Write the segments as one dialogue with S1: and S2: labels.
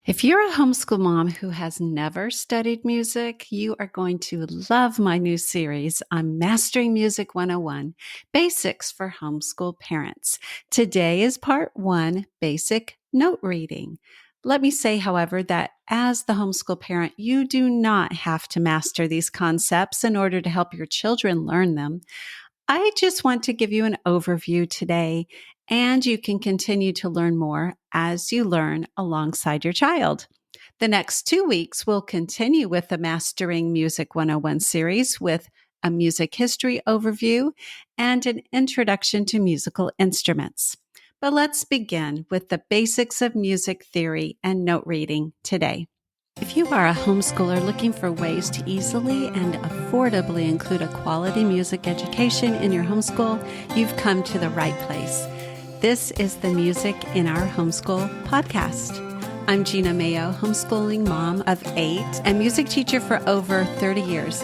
S1: If you're a homeschool mom who has never studied music, you are going to love my new series on Mastering Music 101, Basics for Homeschool Parents. Today is part 1, Basic Note Reading. Let me say, however, that as the homeschool parent, you do not have to master these concepts in order to help your children learn them. I just want to give you an overview today, and you can continue to learn more as you learn alongside your child. The next 2 weeks, we'll continue with the Mastering Music 101 series with a music history overview and an introduction to musical instruments. But let's begin with the basics of music theory and note reading today. If you are a homeschooler looking for ways to easily and affordably include a quality music education in your homeschool, you've come to the right place. This is the Music in Our Homeschool podcast. I'm Gena Mayo, homeschooling mom of 8 and music teacher for over 30 years.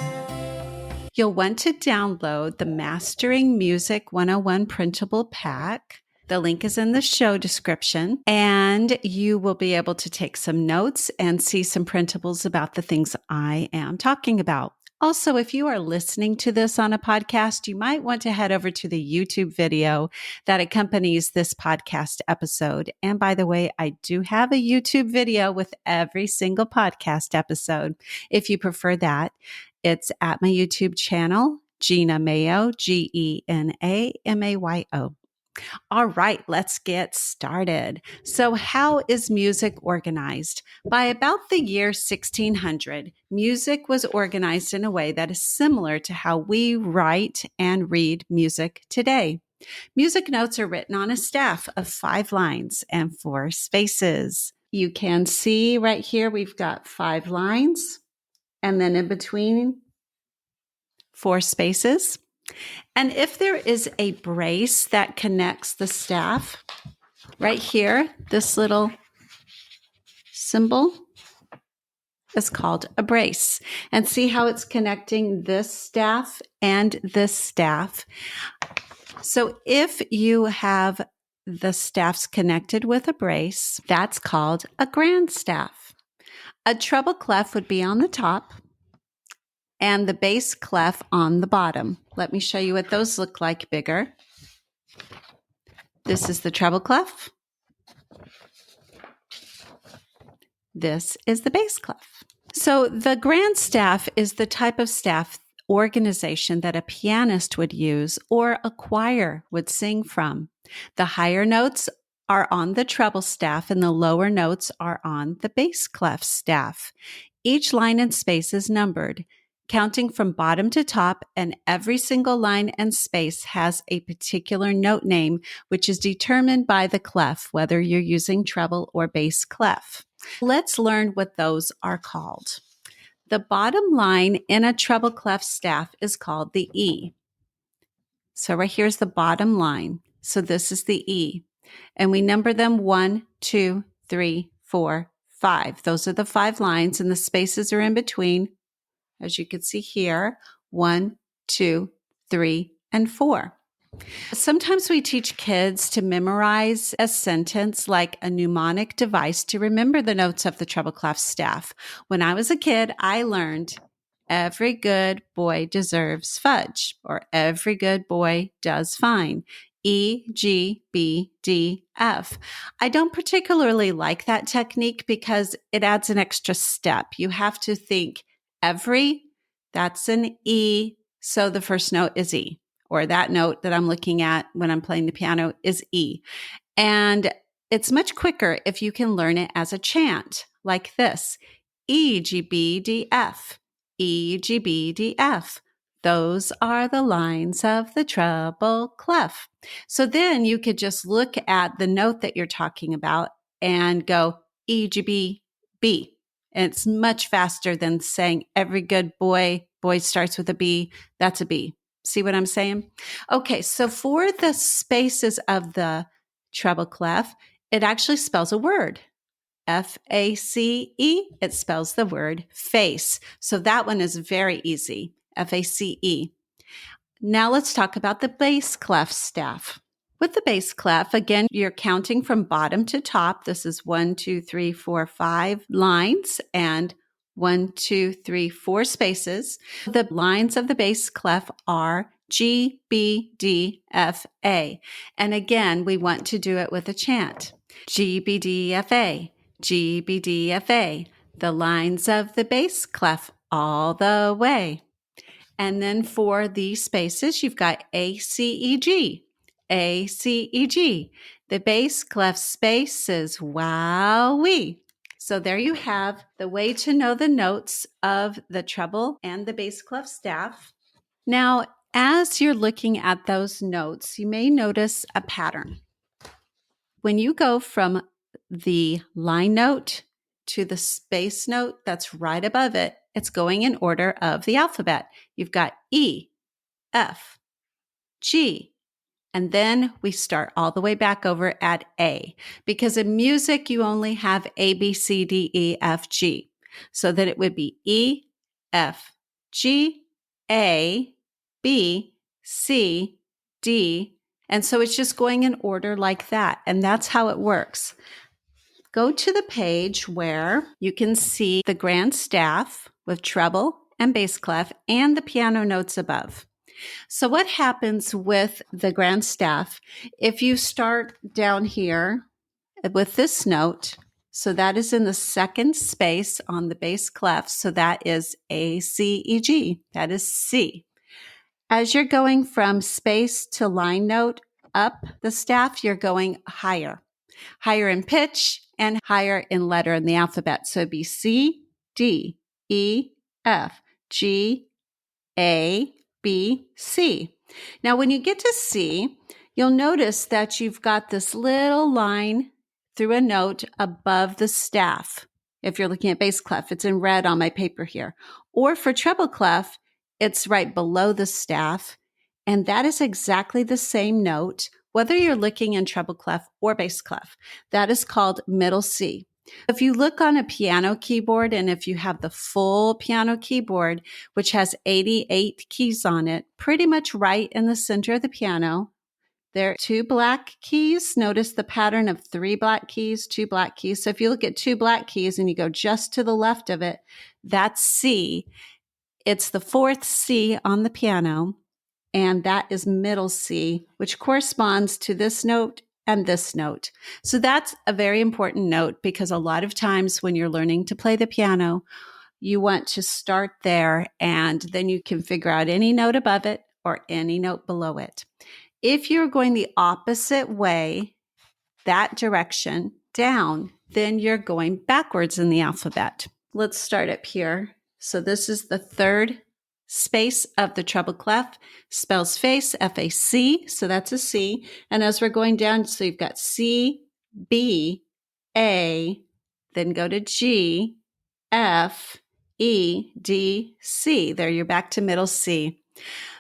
S1: You'll want to download the Mastering Music 101 printable pack. The link is in the show description, and you will be able to take some notes and see some printables about the things I am talking about. Also, if you are listening to this on a podcast, you might want to head over to the YouTube video that accompanies this podcast episode. And by the way, I do have a YouTube video with every single podcast episode. If you prefer that, it's at my YouTube channel, Gena Mayo, Genamayo. All right, let's get started. So how is music organized? By about the year 1600, music was organized in a way that is similar to how we write and read music today. Music notes are written on a staff of 5 lines and 4 spaces. You can see right here, we've got 5 lines, and then in between, 4 spaces. And if there is a brace that connects the staff, right here, this little symbol is called a brace. And see how it's connecting this staff and this staff. So if you have the staffs connected with a brace, that's called a grand staff. A treble clef would be on the top, and the bass clef on the bottom. Let me show you what those look like bigger. This is the treble clef. This is the bass clef. So the grand staff is the type of staff organization that a pianist would use or a choir would sing from. The higher notes are on the treble staff and the lower notes are on the bass clef staff. Each line and space is numbered, counting from bottom to top, and every single line and space has a particular note name, which is determined by the clef, whether you're using treble or bass clef. Let's learn what those are called. The bottom line in a treble clef staff is called the E. So right here's the bottom line. So this is the E. And we number them 1, 2, 3, 4, 5. Those are the 5 lines, and the spaces are in between. As you can see here, 1, 2, 3, and 4. Sometimes we teach kids to memorize a sentence like a mnemonic device to remember the notes of the treble clef staff. When I was a kid, I learned every good boy deserves fudge, or every good boy does fine. E, G, B, D, F. I don't particularly like that technique because it adds an extra step. You have to think every, that's an E, so the first note is E. Or that note that I'm looking at when I'm playing the piano is E. And it's much quicker if you can learn it as a chant, like this. E, G, B, D, F. E, G, B, D, F. Those are the lines of the treble clef. So then you could just look at the note that you're talking about and go E, G, B, B. And it's much faster than saying every good boy starts with a B, that's a B. See what I'm saying? Okay, so for the spaces of the treble clef, it actually spells a word. F-A-C-E, it spells the word face. So that one is very easy, F-A-C-E. Now let's talk about the bass clef staff. With the bass clef, again, you're counting from bottom to top. This is 1, 2, 3, 4, 5 lines and 1, 2, 3, 4 spaces. The lines of the bass clef are G, B, D, F, A. And again, we want to do it with a chant. G, B, D, F, A. G, B, D, F, A. The lines of the bass clef all the way. And then for the spaces, you've got A, C, E, G. A, C, E, G. The bass clef spaces, wowee. So there you have the way to know the notes of the treble and the bass clef staff. Now, as you're looking at those notes, you may notice a pattern. When you go from the line note to the space note that's right above it, it's going in order of the alphabet. You've got E, F, G, and then we start all the way back over at A, because in music, you only have A, B, C, D, E, F, G. So that it would be E, F, G, A, B, C, D. And so it's just going in order like that. And that's how it works. Go to the page where you can see the grand staff with treble and bass clef and the piano notes above. So what happens with the grand staff, if you start down here with this note, so that is in the second space on the bass clef, so that is A, C, E, G. That is C. As you're going from space to line note up the staff, you're going higher in pitch and higher in letter in the alphabet. So it'd be C, D, E, F, G, A, B, C. Now, when you get to C, you'll notice that you've got this little line through a note above the staff. If you're looking at bass clef, it's in red on my paper here. Or for treble clef, it's right below the staff. And that is exactly the same note, whether you're looking in treble clef or bass clef. That is called middle C. If you look on a piano keyboard, and if you have the full piano keyboard, which has 88 keys on it, pretty much right in the center of the piano, there are 2 black keys. Notice the pattern of 3 black keys, 2 black keys. So if you look at 2 black keys and you go just to the left of it, that's C. It's the 4th C on the piano, and that is middle C, which corresponds to this note and this note. So that's a very important note, because a lot of times when you're learning to play the piano, you want to start there, and then you can figure out any note above it or any note below it. If you're going the opposite way, that direction down, then you're going backwards in the alphabet. Let's start up here. So this is the 3rd space of the treble clef, spells face, F-A-C, so that's a C. And as we're going down, so you've got C, B, A, then go to G, F, E, D, C. There, you're back to middle C.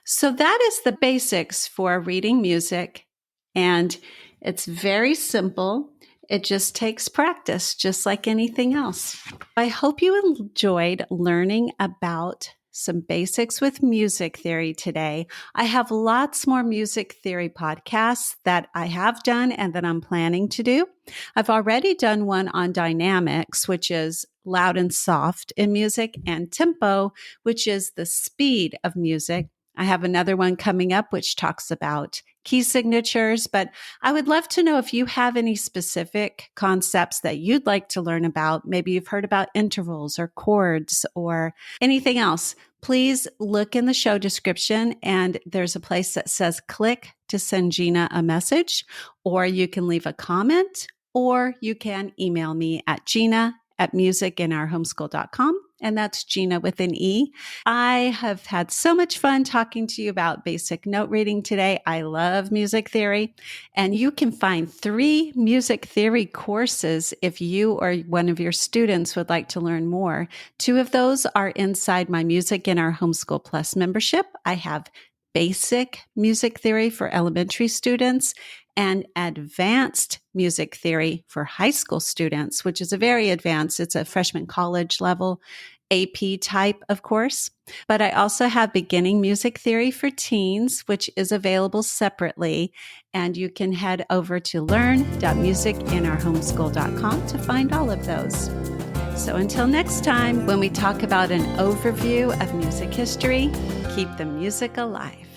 S1: So that is the basics for reading music, and it's very simple. It just takes practice, just like anything else. I hope you enjoyed learning about some basics with music theory today. I have lots more music theory podcasts that I have done and that I'm planning to do. I've already done one on dynamics, which is loud and soft in music, and tempo, which is the speed of music. I have another one coming up which talks about key signatures, but I would love to know if you have any specific concepts that you'd like to learn about. Maybe you've heard about intervals or chords or anything else. Please look in the show description, and there's a place that says click to send Gena a message, or you can leave a comment, or you can email me at gena@musicinourhomeschool.com. And that's Gena with an E. I have had so much fun talking to you about basic note reading today. I love music theory. And you can find 3 music theory courses if you or one of your students would like to learn more. 2 of those are inside my Music in Our Homeschool Plus membership. I have basic music theory for elementary students and advanced music theory for high school students, which is a very advanced, it's a freshman college level. AP type of course. But I also have beginning music theory for teens, which is available separately. And you can head over to learn.musicinourhomeschool.com to find all of those. So until next time, when we talk about an overview of music history, keep the music alive.